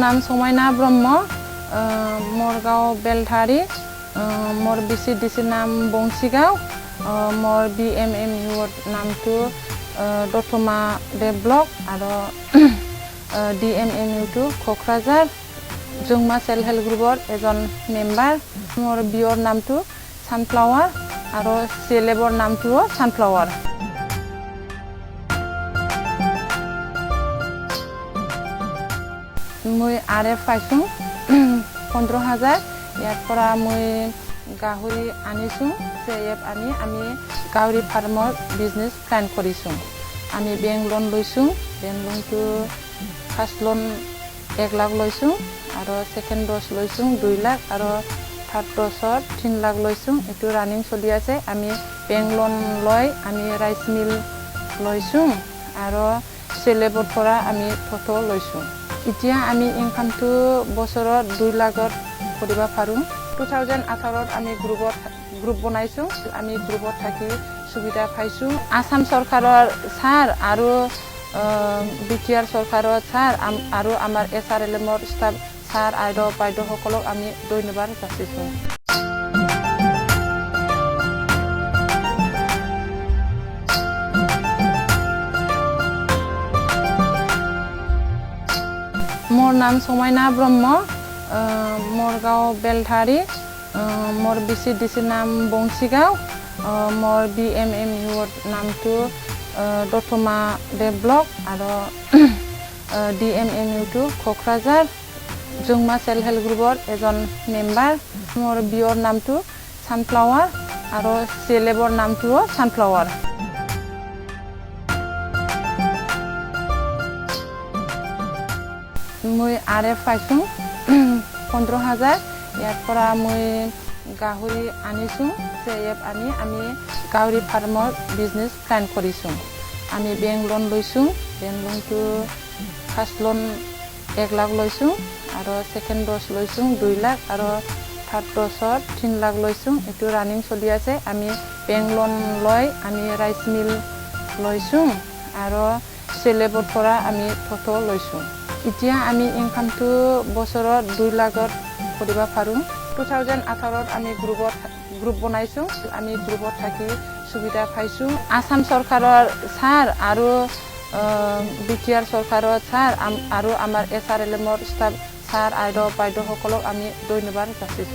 नाम समायना ब्रह्म मोर गाँव बेलधारी मोर BCDC नाम बंसिगाव मोर BMMU नाम तो दतमा ब्लक और DMMU तो कक्राझार जोंमा सेल्फ हेल्प ग्रुपर एजन मेम्बार मोर बियर नाम तो सानफ्लावर और CLFर नाम तो सानफ्लावर मैं RF पाइसुं 15,000 ইয়াৰপৰা মই গাহৰি আনিছোঁ CF আনি আমি গাহৰি ফাৰ্মৰ বিজনেছ প্লান কৰিছোঁ আমি বেংক লোন লৈছোঁ বেংক লোনটো ফাৰ্ষ্ট লোন 1 লাখ লৈছোঁ আৰু সেকেন্ড ড'জ লৈছোঁ 2 লাখ আৰু থাৰ্ড ড'জত 3 লাখ লৈছোঁ এটো ৰানিং চলি আছে আমি বেংক লোন লৈ আমি ৰাইস মিল লৈছোঁ আৰু CLFৰ পৰা আমি ফটো লৈছোঁ এতিয়া আমি ইনকামটো বছৰত 2 লাখত কৰিব পাৰোঁ 2018ত আমি গ্ৰুপ বনাইছোঁ আমি গ্ৰুপত থাকি সুবিধা পাইছোঁ আসাম চৰকাৰৰ ছাৰ আৰু BTR চৰকাৰৰ ছাৰ আৰু আমাৰ SRLMৰ ষ্টাফ ছাৰ আৰু বাইদেউসকলক আমি ধন্যবাদ যাচিছোঁ मोर नाम समायना ब्रह्म मोर गाँव बेलधारी मोर BCDC नाम बंसिगाव मोर BMMU नाम तो दतमा ब्लक और DMMU तो कक्राझार जोंमा सेल्फ हेल्प ग्रुपर एजन मेम्बार मोर बियर नाम तो सानफ्लावर और CLFर नाम तो सानफ्लावर मैं RF पाइसुं 15,000 ইয়াৰপৰা মই গাহৰি আনিছোঁ CF আনি আমি গাহৰি ফাৰ্মৰ বিজনেছ প্লান কৰিছোঁ আমি বেংক লোন লৈছোঁ বেংক লোনটো ফাৰ্ষ্ট লোন 1 লাখ লৈছোঁ আৰু সেকেন্ড ড'জ লৈছোঁ 2 লাখ আৰু থাৰ্ড ড'জত 3 লাখ লৈছোঁ এটো ৰানিং চলি আছে আমি বেংক লোন লৈ আমি ৰাইস মিল লৈছোঁ আৰু CLFৰ পৰা আমি ফটো লৈছোঁ এতিয়া আমি ইনকামটো বছৰত 2 লাখত কৰিব পাৰোঁ 2018ত আমি গ্ৰুপ বনাইছোঁ আমি গ্ৰুপত থাকি সুবিধা পাইছোঁ আসাম চৰকাৰৰ ছাৰ আৰু BTR চৰকাৰৰ ছাৰ আৰু আমাৰ SRLMৰ ষ্টাফ ছাৰ আৰু বাইদেউসকলক আমি ধন্যবাদ যাচিছোঁ